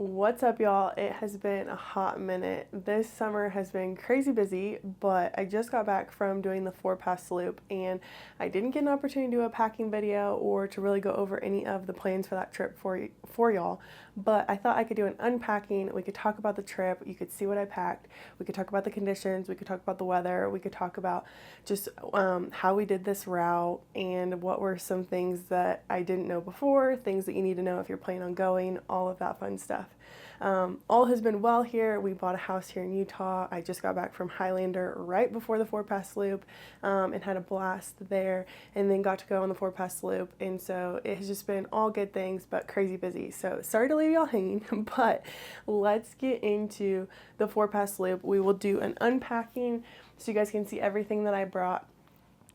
What's up, y'all? It has been a hot minute. This summer has been crazy busy, but I just got back from doing the 4 pass loop and I didn't get an opportunity to do a packing video or to really go over any of the plans for that trip for y'all. But I thought I could do an unpacking. We could talk about the trip. You could see what I packed. We could talk about the conditions. We could talk about the weather. We could talk about just how we did this route and what were some things that I didn't know before, things that you need to know if you're planning on going, all of that fun stuff. All has been well here. We bought a house here in Utah. I just got back from Highlander right before the 4 pass loop and had a blast there, and then got to go on the 4 pass loop. And so it has just been all good things, but crazy busy. So sorry to leave y'all hanging, but let's get into the 4 pass loop. We will do an unpacking so you guys can see everything that I brought.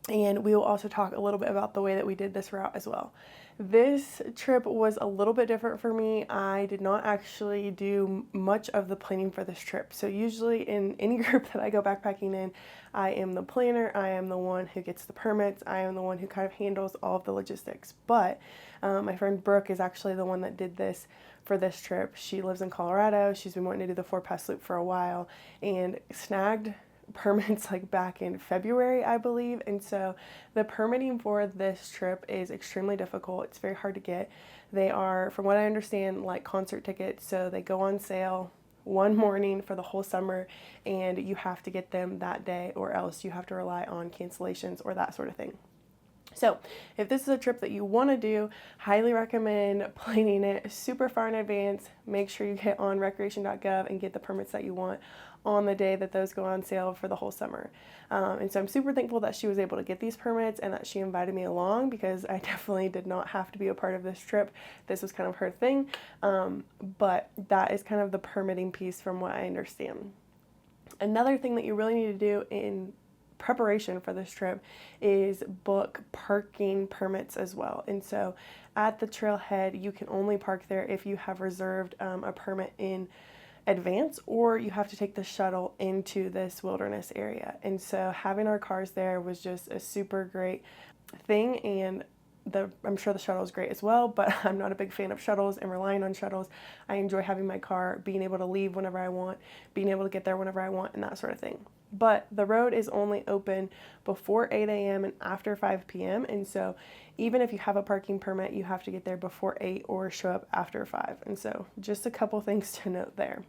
And we will also talk a little bit about the way that we did this route as well. This trip was a little bit different for me. I did not actually do much of the planning for this trip. So usually in any group that I go backpacking in, I am the planner, I am the one who gets the permits, I am the one who kind of handles all of the logistics. But my friend Brooke is actually the one that did this for this trip. She lives in Colorado. She's been wanting to do the 4 pass loop for a while and snagged permits like back in February, I believe. And so the permitting for this trip is extremely difficult. It's very hard to get. They are, from what I understand, like concert tickets. So they go on sale one morning for the whole summer, and you have to get them that day, or else you have to rely on cancellations or that sort of thing. So if this is a trip that you want to do, highly recommend planning it super far in advance. Make sure you get on recreation.gov and get the permits that you want on the day that those go on sale for the whole summer. And so I'm super thankful that she was able to get these permits and that she invited me along, because I definitely did not have to be a part of this trip. This was kind of her thing. But that is kind of the permitting piece from what I understand. Another thing that you really need to do in preparation for this trip is book parking permits as well. And so at the trailhead, you can only park there if you have reserved a permit in advance, or you have to take the shuttle into this wilderness area. And so having our cars there was just a super great thing, and I'm sure the shuttle is great as well, but I'm not a big fan of shuttles and relying on shuttles. I enjoy having my car, being able to leave whenever I want, being able to get there whenever I want, and that sort of thing. But the road is only open before 8 a.m. and after 5 p.m. And so even if you have a parking permit, you have to get there before 8 or show up after 5. And so just a couple things to note there.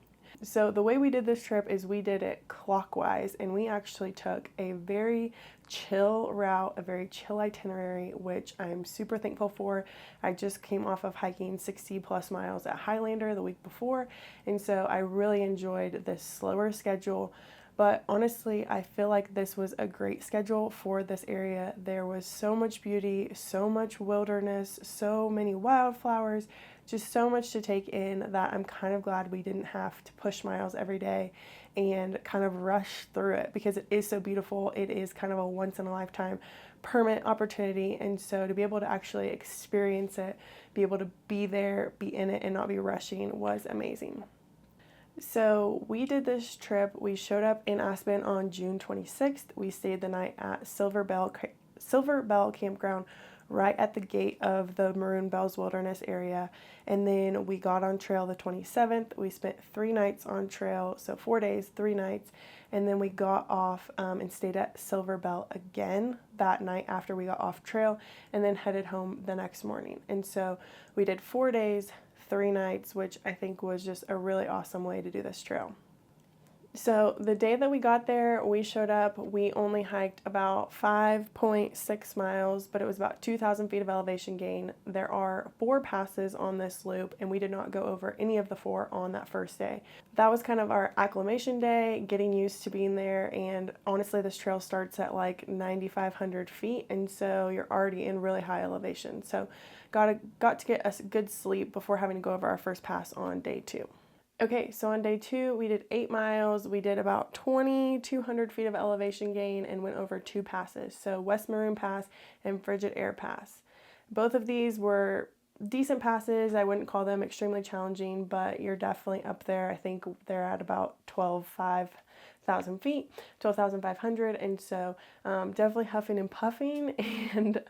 So the way we did this trip is we did it clockwise, and we actually took a very chill route, a very chill itinerary, which I'm super thankful for. I just came off of hiking 60 plus miles at Highlander the week before, and so I really enjoyed this slower schedule. But honestly, I feel like this was a great schedule for this area. There was so much beauty, so much wilderness, so many wildflowers, just so much to take in that I'm kind of glad we didn't have to push miles every day and kind of rush through it, because it is so beautiful. It is kind of a once in a lifetime permit opportunity. And so to be able to actually experience it, be able to be there, be in it, and not be rushing was amazing. So we did this trip. We showed up in Aspen on June 26th. We stayed the night at Silver Bell Campground right at the gate of the Maroon Bells Wilderness area. And then we got on trail the 27th. We spent 3 nights on trail, so 4 days, 3 nights. And then we got off and stayed at Silver Bell again that night after we got off trail, and then headed home the next morning. And so we did 4 days, 3 nights, which I think was just a really awesome way to do this trail. So the day that we got there, we showed up. We only hiked about 5.6 miles, but it was about 2,000 feet of elevation gain. There are 4 passes on this loop, and we did not go over any of the 4 on that first day. That was kind of our acclimation day, getting used to being there. And honestly, this trail starts at like 9,500 feet, and so you're already in really high elevation. So got to get a good sleep before having to go over our first pass on day 2. Okay, so on day 2, we did 8 miles. We did about 2,200 feet of elevation gain and went over 2 passes. So West Maroon Pass and Frigid Air Pass. Both of these were decent passes. I wouldn't call them extremely challenging, but you're definitely up there. I think they're at about 12,500 1,000 feet, 12,500. And so definitely huffing and puffing, and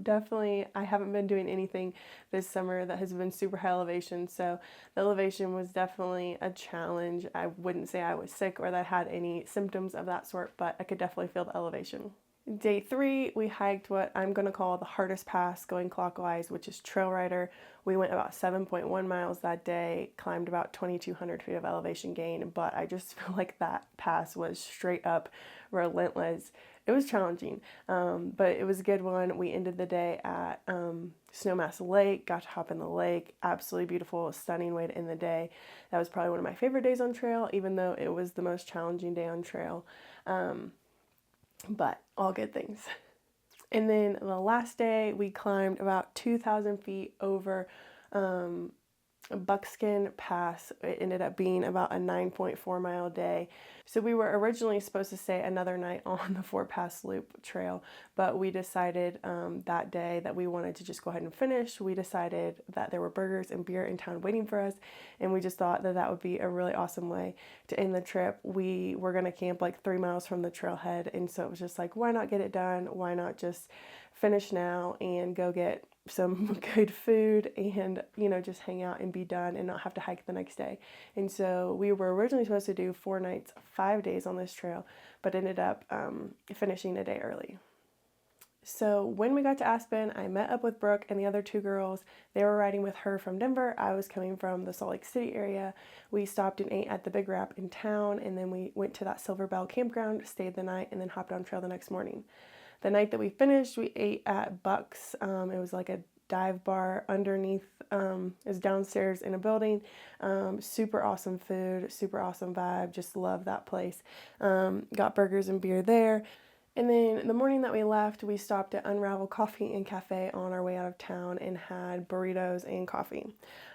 definitely I haven't been doing anything this summer that has been super high elevation. So the elevation was definitely a challenge. I wouldn't say I was sick or that I had any symptoms of that sort, but I could definitely feel the elevation. Day 3, we hiked what I'm going to call the hardest pass going clockwise, which is Trail Rider. We went about 7.1 miles that day, climbed about 2,200 feet of elevation gain, but I just feel like that pass was straight up relentless. It was challenging, but it was a good one. We ended the day at Snowmass Lake, got to hop in the lake. Absolutely beautiful, stunning way to end the day. That was probably one of my favorite days on trail, even though it was the most challenging day on trail. But all good things. And then the last day, we climbed about 2,000 feet over Buckskin Pass. It ended up being about a 9.4 mile day. So we were originally supposed to stay another night on the Four Pass Loop Trail, but we decided that day that we wanted to just go ahead and finish. We decided that there were burgers and beer in town waiting for us, and we just thought that that would be a really awesome way to end the trip. We were going to camp like 3 miles from the trailhead, and so it was just like, why not get it done? Why not just finish now and go get some good food and, just hang out and be done and not have to hike the next day. And so we were originally supposed to do 4 nights, 5 days on this trail, but ended up finishing a day early. So when we got to Aspen, I met up with Brooke and the other 2 girls. They were riding with her from Denver. I was coming from the Salt Lake City area. We stopped and ate at the Big Rap in town, and then we went to that Silver Bell campground, stayed the night, and then hopped on trail the next morning. The night that we finished, we ate at Buck's. It was like a dive bar underneath, is downstairs in a building. Super awesome food, super awesome vibe. Just love that place. Got burgers and beer there. And then the morning that we left, we stopped at Unravel Coffee and Cafe on our way out of town and had burritos and coffee.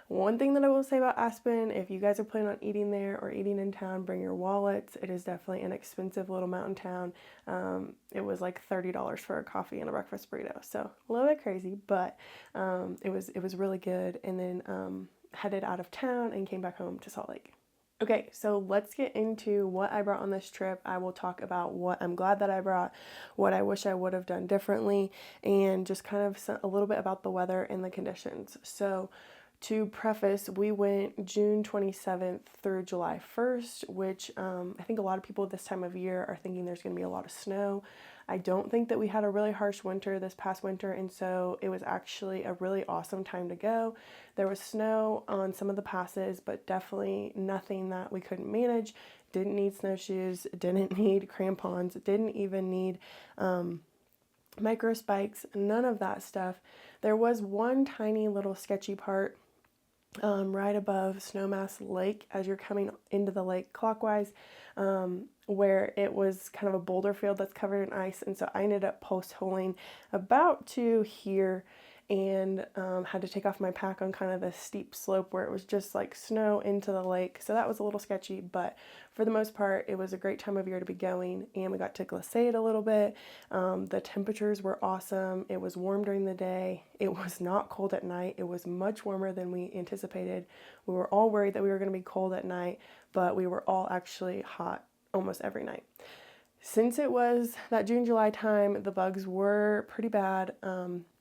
One thing that I will say about Aspen, if you guys are planning on eating there or eating in town, bring your wallets. It is definitely an expensive little mountain town. It was like $30 for a coffee and a breakfast burrito. So a little bit crazy, but it was really good. And then headed out of town and came back home to Salt Lake. Okay, so let's get into what I brought on this trip. I will talk about what I'm glad that I brought, what I wish I would have done differently, and just kind of a little bit about the weather and the conditions. So to preface, we went June 27th through July 1st, which I think a lot of people this time of year are thinking there's going to be a lot of snow. I don't think that we had a really harsh winter this past winter, and so it was actually a really awesome time to go. There was snow on some of the passes, but definitely nothing that we couldn't manage. Didn't need snowshoes, didn't need crampons, didn't even need micro spikes, none of that stuff. There was one tiny little sketchy part right above Snowmass Lake as you're coming into the lake clockwise, where it was kind of a boulder field that's covered in ice, and so I ended up post-holing about to here and had to take off my pack on kind of the steep slope where it was just like snow into the lake, so that was a little sketchy, but for the most part it was a great time of year to be going, and we got to glissade a little bit. The temperatures were awesome. It was warm during the day. It was not cold at night. It was much warmer than we anticipated. We were all worried that we were going to be cold at night, but we were all actually hot almost every night. Since it was that June-July time, the bugs were pretty bad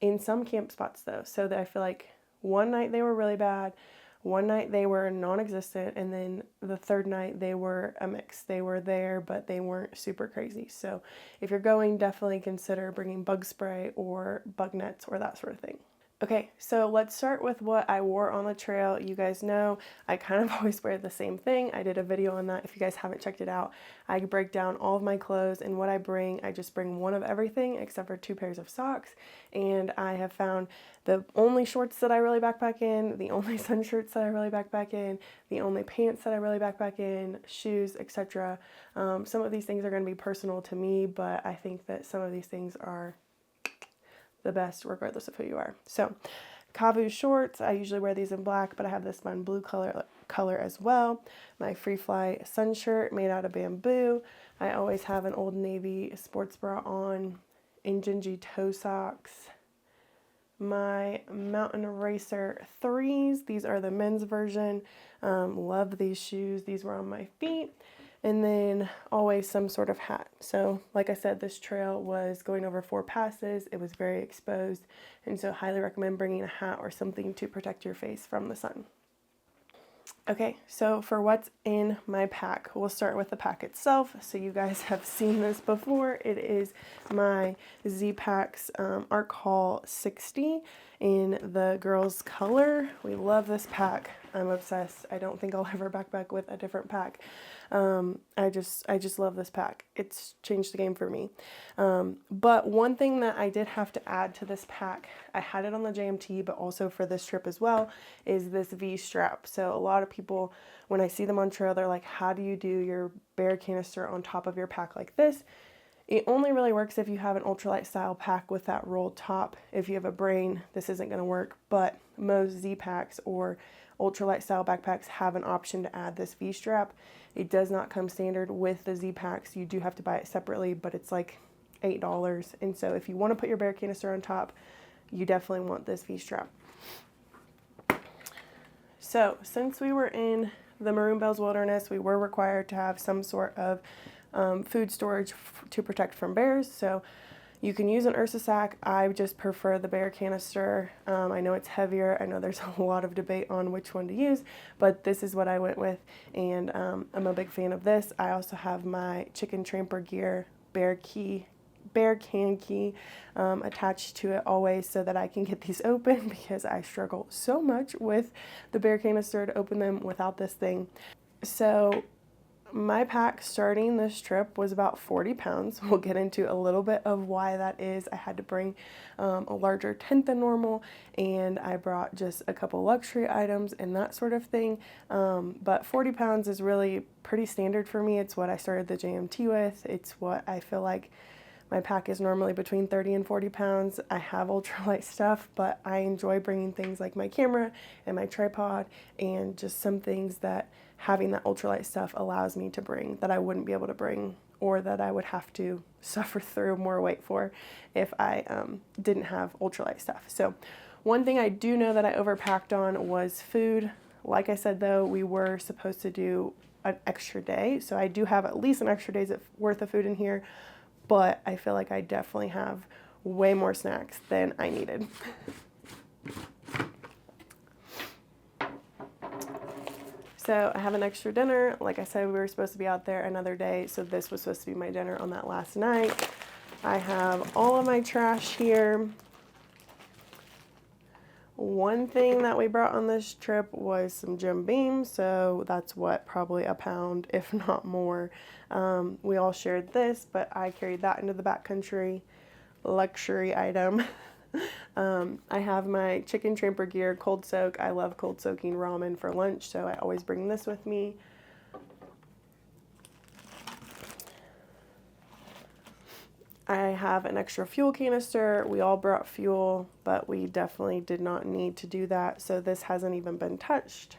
in some camp spots though. So that I feel like one night they were really bad, one night they were non-existent, and then the third night they were a mix. They were there, but they weren't super crazy. So if you're going, definitely consider bringing bug spray or bug nets or that sort of thing. Okay, so let's start with what I wore on the trail. You guys know I kind of always wear the same thing. I did a video on that if you guys haven't checked it out. I break down all of my clothes and what I bring. I just bring one of everything except for 2 pairs of socks. And I have found the only shorts that I really backpack in, the only sun shirts that I really backpack in, the only pants that I really backpack in, shoes, etc. Some of these things are going to be personal to me, but I think that some of these things are the best regardless of who you are. So Kavu shorts, I usually wear these in black, but I have this fun blue color as well. My Free Fly sun shirt made out of bamboo. I always have an Old Navy sports bra on, Injinji toe socks. My Mountain Racer 3s, these are the men's version. Love these shoes. These were on my feet. and then always some sort of hat. So like I said, this trail was going over 4 passes. It was very exposed, and so highly recommend bringing a hat or something to protect your face from the sun. Okay, so for what's in my pack, we'll start with the pack itself. So you guys have seen this before. It is my Z-Packs Arc Haul 60 in the girls color. We love this pack. I'm obsessed. I don't think I'll ever backpack with a different pack. I just love this pack. It's changed the game for me. But one thing that I did have to add to this pack, I had it on the JMT, but also for this trip as well, is this V strap. So a lot of people, when I see them on trail, they're like, how do you do your bear canister on top of your pack like this? It only really works if you have an ultralight style pack with that rolled top. If you have a brain, this isn't going to work, but most Z packs or ultralight style backpacks have an option to add this V strap. It does not come standard with the Z packs. You do have to buy it separately, but it's like $8. And so if you want to put your bear canister on top, you definitely want this V strap. So since we were in the Maroon Bells Wilderness, we were required to have some sort of food storage to protect from bears. So you can use an Ursa sack. I just prefer the bear canister. I know it's heavier. I know there's a lot of debate on which one to use, but this is what I went with, and I'm a big fan of this. I also have my Chicken Tramper Gear bear can key attached to it always so that I can get these open because I struggle so much with the bear canister to open them without this thing. So my pack starting this trip was about 40 pounds. We'll get into a little bit of why that is. I had to bring a larger tent than normal, and I brought just a couple luxury items and that sort of thing. But 40 pounds is really pretty standard for me. It's what I started the JMT with. It's what I feel like my pack is normally between 30 and 40 pounds. I have ultralight stuff, but I enjoy bringing things like my camera and my tripod and just some things that having that ultralight stuff allows me to bring that I wouldn't be able to bring, or that I would have to suffer through more weight for if I didn't have ultralight stuff. So one thing I do know that I overpacked on was food. Like I said, though, we were supposed to do an extra day, so I do have at least an extra day's worth of food in here, but I feel like I definitely have way more snacks than I needed. So I have an extra dinner. Like I said, we were supposed to be out there another day, so this was supposed to be my dinner on that last night. I have all of my trash here. One thing that we brought on this trip was some Jim Beam, so that's what, probably a pound, if not more. We all shared this, but I carried that into the backcountry, luxury item. I have my Chicken Tramper Gear cold soak. I love cold soaking ramen for lunch, so I always bring this with me. I have an extra fuel canister. We all brought fuel, but we definitely did not need to do that, so this hasn't even been touched.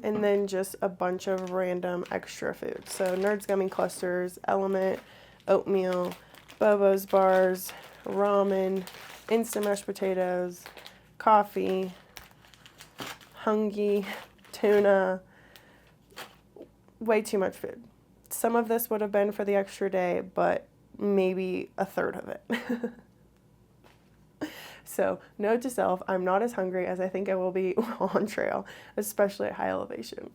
And then just a bunch of random extra food. So Nerds Gummy Clusters, Element, oatmeal, Bobo's bars, ramen, instant mashed potatoes, coffee, Hungy, tuna, way too much food. Some of this would have been for the extra day, but maybe a third of it. So note to self, I'm not as hungry as I think I will be on trail, especially at high elevation.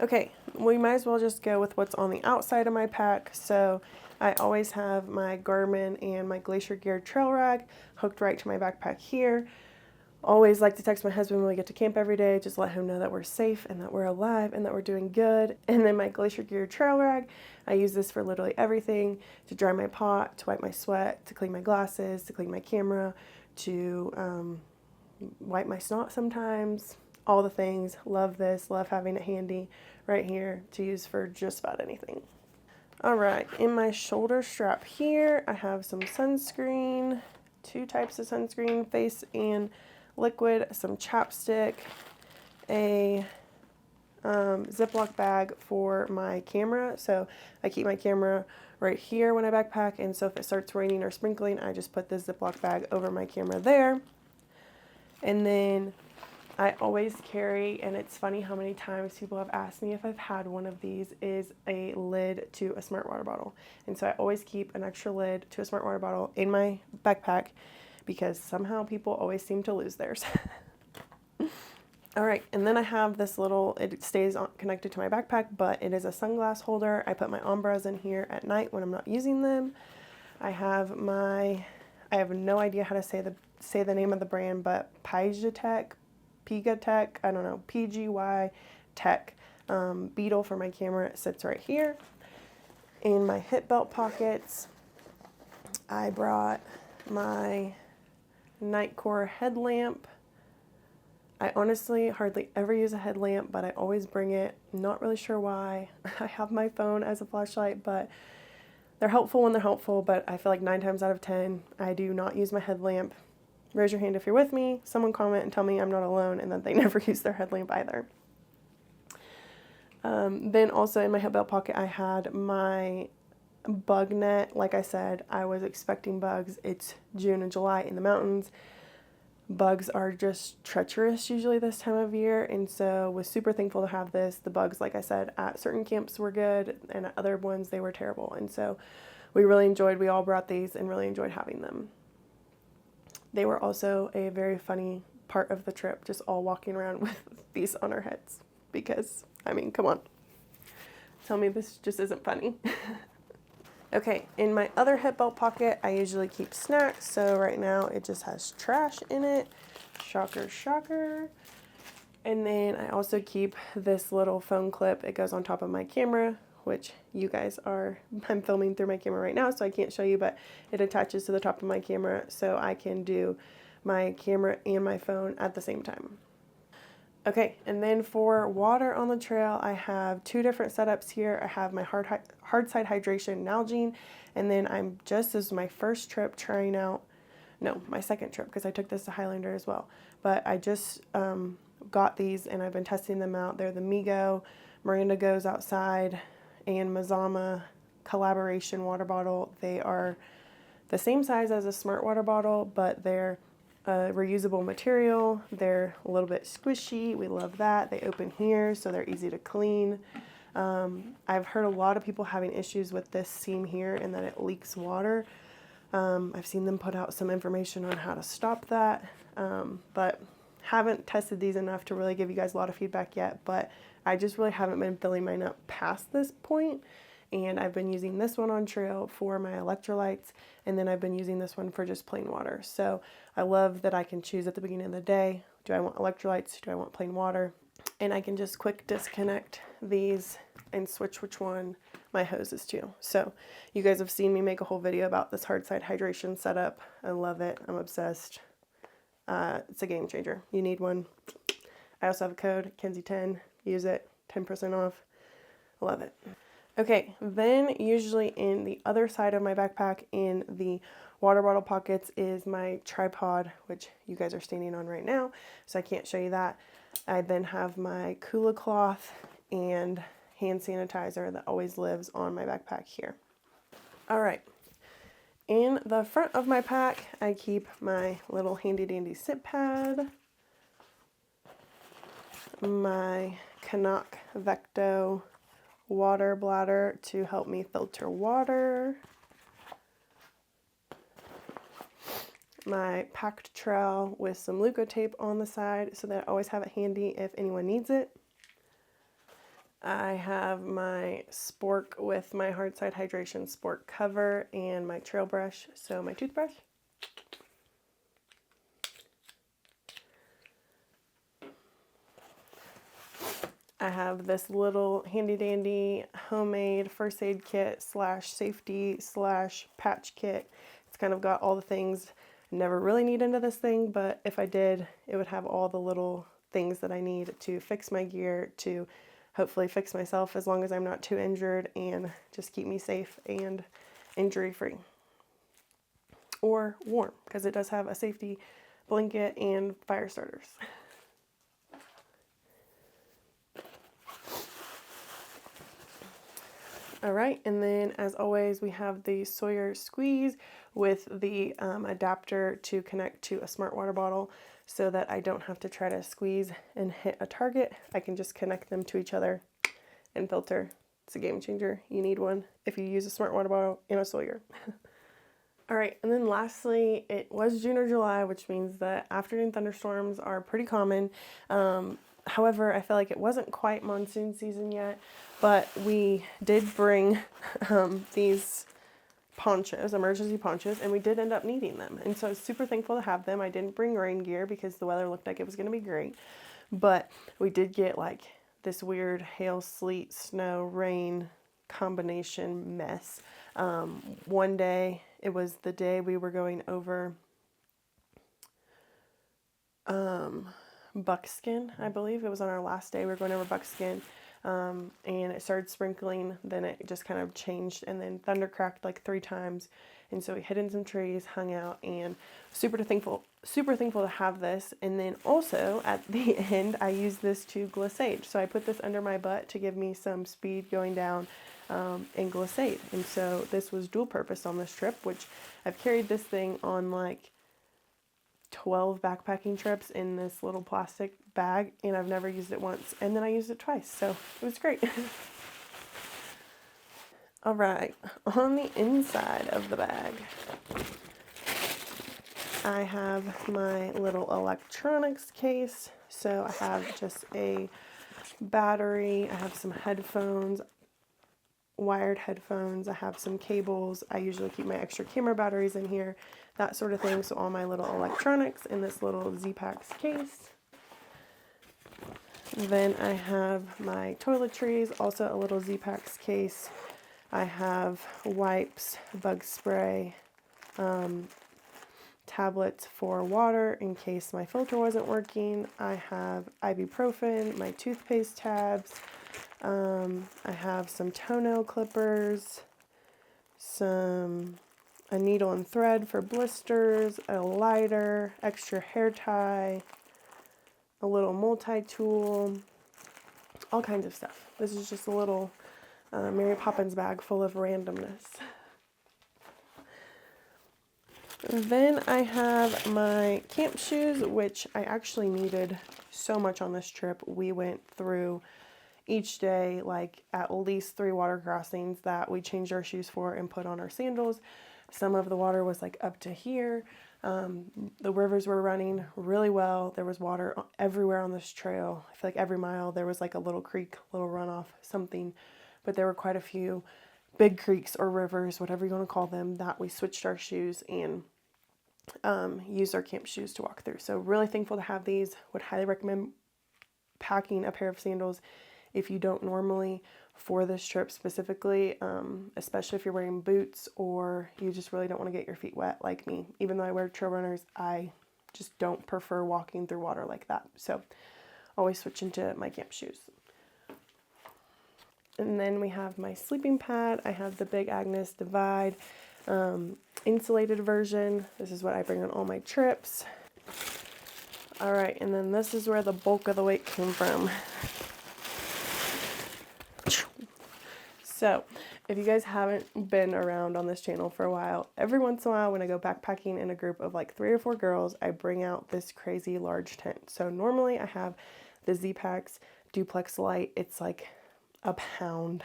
Okay, we might as well just go with what's on the outside of my pack. So I always have my Garmin and my Glacier Gear trail rag hooked right to my backpack here. Always like to text my husband when we get to camp every day, just let him know that we're safe and that we're alive and that we're doing good. And then my Glacier Gear trail rag, I use this for literally everything: to dry my pot, to wipe my sweat, to clean my glasses, to clean my camera, to wipe my snot sometimes, all the things. Love this, love having it handy right here to use for just about anything. All right, in my shoulder strap here, I have some sunscreen, 2 types of sunscreen, face and liquid, some chapstick, a Ziploc bag for my camera. So I keep my camera right here when I backpack, and so if it starts raining or sprinkling, I just put this Ziploc bag over my camera there. And then I always carry, and it's funny how many times people have asked me if I've had one of these, is a lid to a smart water bottle. And so I always keep an extra lid to a smart water bottle in my backpack because somehow people always seem to lose theirs. All right, and then I have this little, it stays connected to my backpack, but it is a sunglass holder. I put my ombres in here at night when I'm not using them. I have I have no idea how to say the name of the brand, but Pygatech, I don't know, PGY Tech beetle for my camera. It sits right here. In my hip belt pockets, I brought my Nightcore headlamp. I honestly hardly ever use a headlamp, but I always bring it. Not really sure why. I have my phone as a flashlight, but they're helpful when they're helpful, but I feel like 9 times out of 10, I do not use my headlamp. Raise your hand if you're with me. Someone comment and tell me I'm not alone and that they never use their headlamp either. Then also in my hip belt pocket, I had my bug net. Like I said, I was expecting bugs. It's June and July in the mountains. Bugs are just treacherous usually this time of year, and so was super thankful to have this. The bugs, like I said, at certain camps were good, and at other ones they were terrible, and so we all brought these and really enjoyed having them. They were also a very funny part of the trip, just all walking around with these on our heads, because, I mean, come on. Tell me this just isn't funny. Okay, in my other hip belt pocket, I usually keep snacks, so right now it just has trash in it. Shocker, shocker. And then I also keep this little phone clip. It goes on top of my camera, which I'm filming through my camera right now, so I can't show you, but it attaches to the top of my camera, so I can do my camera and my phone at the same time. Okay, and then for water on the trail, I have 2 different setups here. I have my hard side hydration Nalgene, and then this is my first trip trying out, no, my second trip, because I took this to Highlander as well. But I just got these, and I've been testing them out. They're the Migo, Miranda Goes Outside, and Mazama collaboration water bottle. They are the same size as a smart water bottle, but they're reusable material. They're a little bit squishy. We love that. They open here, so they're easy to clean. I've heard a lot of people having issues with this seam here and that it leaks water. I've seen them put out some information on how to stop that, but haven't tested these enough to really give you guys a lot of feedback yet, but I just really haven't been filling mine up past this point. And I've been using this one on trail for my electrolytes, and then I've been using this one for just plain water. So I love that I can choose at the beginning of the day, do I want electrolytes, do I want plain water? And I can just quick disconnect these and switch which one my hose is to. So you guys have seen me make a whole video about this hard side hydration setup. I love it. I'm obsessed. It's a game changer. You need one. I also have a code, Kenzie10. Use it, 10% off. Love it. Okay, then usually in the other side of my backpack in the water bottle pockets is my tripod, which you guys are standing on right now, so I can't show you that. I then have my Kula cloth and hand sanitizer that always lives on my backpack here. All right, in the front of my pack, I keep my little handy dandy sip pad, my Canuck Vecto water bladder to help me filter water, my packed trowel with some Leukotape on the side so that I always have it handy if anyone needs it. I have my spork with my hard side hydration spork cover and my trail brush, so my toothbrush. I have this little handy dandy homemade first aid kit / safety / patch kit. It's kind of got all the things. I never really need into this thing, but if I did, it would have all the little things that I need to fix my gear, to hopefully fix myself as long as I'm not too injured, and just keep me safe and injury free. Or warm, because it does have a safety blanket and fire starters. All right, and then as always, we have the Sawyer Squeeze with the adapter to connect to a smart water bottle so that I don't have to try to squeeze and hit a target. I can just connect them to each other and filter. It's a game changer. You need one if you use a smart water bottle in a Sawyer. All right, and then lastly, it was June or July, which means that afternoon thunderstorms are pretty common. However, I feel like it wasn't quite monsoon season yet, but we did bring these ponchos, emergency ponchos, and we did end up needing them. And so I was super thankful to have them. I didn't bring rain gear because the weather looked like it was going to be great, but we did get like this weird hail, sleet, snow, rain combination mess. One day, it was the day we were going over Buckskin, I believe. It was on our last day. We were going over Buckskin, and it started sprinkling. Then it just kind of changed, and then thunder cracked like 3 times. And so we hid in some trees, hung out, and super thankful to have this. And then also at the end, I used this to glissade. So I put this under my butt to give me some speed going down and glissade. And so this was dual purpose on this trip, which I've carried this thing on like 12 backpacking trips in this little plastic bag, and I've never used it once, and then I used it twice, so it was great. All right, on the inside of the bag, I have my little electronics case. So I have just a battery, I have some headphones, wired headphones, I have some cables. I usually keep my extra camera batteries in here, that sort of thing. So all my little electronics in this little Z-Packs case. Then I have my toiletries, also a little Z-Packs case. I have wipes, bug spray, tablets for water in case my filter wasn't working. I have ibuprofen, my toothpaste tabs. I have some toenail clippers, a needle and thread for blisters, a lighter, extra hair tie, a little multi-tool, all kinds of stuff. This is just a little Mary Poppins bag full of randomness. Then I have my camp shoes, which I actually needed so much on this trip. We went through each day like at least 3 water crossings that we changed our shoes for and put on our sandals. Some of the water was like up to here. The rivers were running really well. There was water everywhere on this trail. I feel like every mile there was like a little creek, little runoff, something. But there were quite a few big creeks or rivers, whatever you want to call them, that we switched our shoes and used our camp shoes to walk through. So really thankful to have these. Would highly recommend packing a pair of sandals if you don't normally for this trip specifically, especially if you're wearing boots or you just really don't want to get your feet wet like me. Even though I wear trail runners, I just don't prefer walking through water like that. So always switch into my camp shoes. And then we have my sleeping pad. I have the Big Agnes Divide insulated version. This is what I bring on all my trips. All right, and then this is where the bulk of the weight came from. So if you guys haven't been around on this channel for a while, every once in a while when I go backpacking in a group of like 3 or 4 girls, I bring out this crazy large tent. So normally I have the Z-Packs Duplex Light. It's like a pound.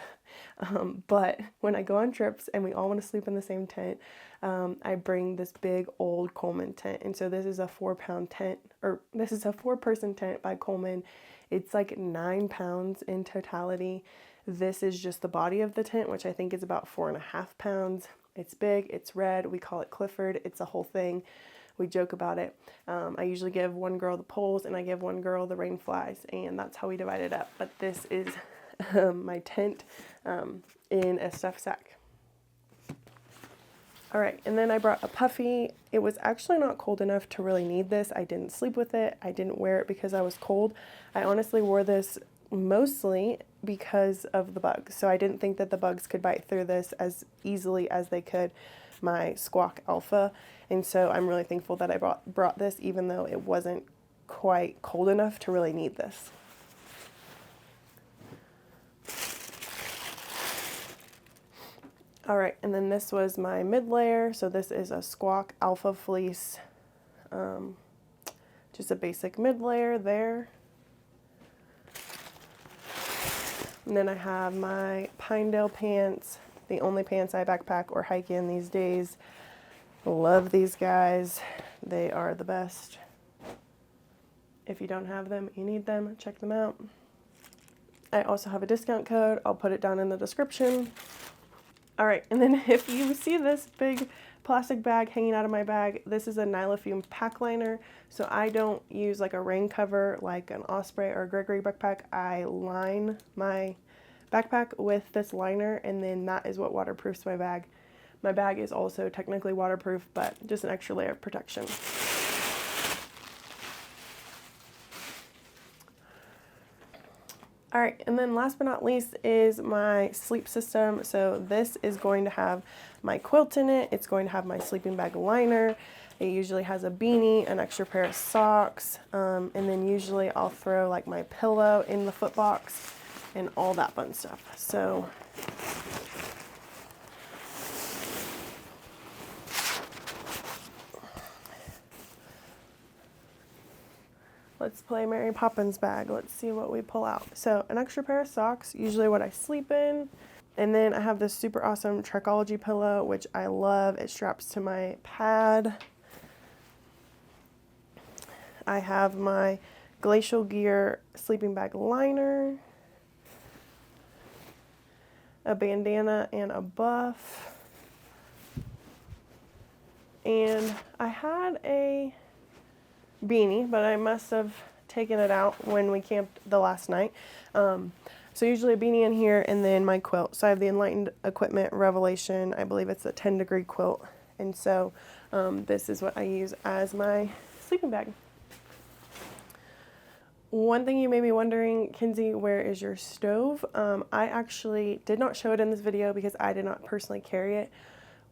But when I go on trips and we all want to sleep in the same tent, I bring this big old Coleman tent. And so this is a 4-pound tent, or this is a 4-person tent by Coleman. It's like 9 pounds in totality. This is just the body of the tent, which I think is about 4.5 pounds. It's big, it's red, we call it Clifford. It's a whole thing. We joke about it. I usually give one girl the poles and I give one girl the rain flies, and that's how we divide it up. But this is my tent in a stuffed sack. All right, and then I brought a puffy. It was actually not cold enough to really need this. I didn't sleep with it. I didn't wear it because I was cold. I honestly wore this mostly because of the bugs. So I didn't think that the bugs could bite through this as easily as they could my Squawk Alpha. And so I'm really thankful that I brought this, even though it wasn't quite cold enough to really need this. All right, and then this was my mid layer. So this is a Squawk Alpha Fleece, just a basic mid layer there. And then I have my Pinedale pants, the only pants I backpack or hike in these days. Love these guys. They are the best. If you don't have them, you need them, check them out. I also have a discount code. I'll put it down in the description. All right, and then if you see this big plastic bag hanging out of my bag, this is a Nylafume pack liner. So I don't use like a rain cover like an Osprey or a Gregory backpack. I line my backpack with this liner, and then that is what waterproofs my bag. My bag is also technically waterproof, but just an extra layer of protection. All right, and then last but not least is my sleep system. So this is going to have my quilt in it. It's going to have my sleeping bag liner. It usually has a beanie, an extra pair of socks, and then usually I'll throw like my pillow in the foot box and all that fun stuff. So let's play Mary Poppins bag. Let's see what we pull out. So an extra pair of socks, usually what I sleep in. And then I have this super awesome Trekology pillow, which I love. It straps to my pad. I have my Glacial Gear sleeping bag liner, a bandana and a buff. And I had a beanie, but I must have taken it out when we camped the last night. So usually a beanie in here, and then my quilt. So I have the Enlightened Equipment Revelation. I believe it's a 10-degree quilt. And so this is what I use as my sleeping bag. One thing you may be wondering, Kinsey, where is your stove? I actually did not show it in this video because I did not personally carry it.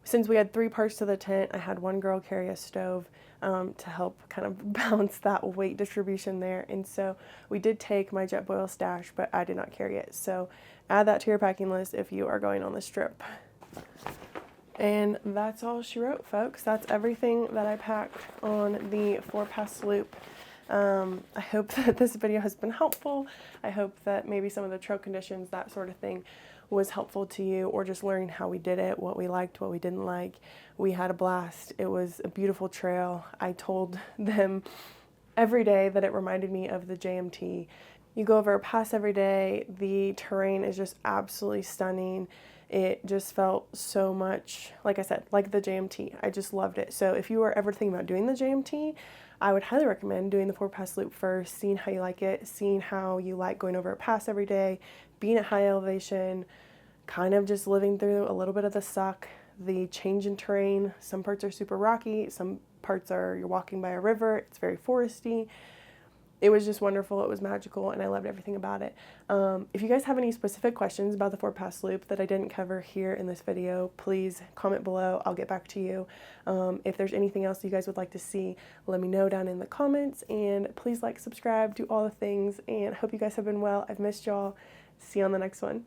Since we had 3 parts to the tent, I had one girl carry a stove to help kind of balance that weight distribution there. And so we did take my Jetboil stash, but I did not carry it. So add that to your packing list if you are going on this trip. And that's all she wrote, folks. That's everything that I packed on the 4-pass loop. I hope that this video has been helpful. I hope that maybe some of the trail conditions, that sort of thing, was helpful to you, or just learning how we did it, what we liked, what we didn't like. We had a blast. It was a beautiful trail. I told them every day that it reminded me of the JMT. You go over a pass every day. The terrain is just absolutely stunning. It just felt so much, like I said, like the JMT. I just loved it. So if you are ever thinking about doing the JMT, I would highly recommend doing the 4-pass loop first, seeing how you like it, seeing how you like going over a pass every day, being at high elevation, kind of just living through a little bit of the suck, the change in terrain. Some parts are super rocky, some parts are you're walking by a river, it's very foresty. It was just wonderful. It was magical, and I loved everything about it. If you guys have any specific questions about the 4-pass loop that I didn't cover here in this video, please comment below. I'll get back to you. If there's anything else you guys would like to see, let me know down in the comments, and please like, subscribe, do all the things, and I hope you guys have been well. I've missed y'all. See you on the next one.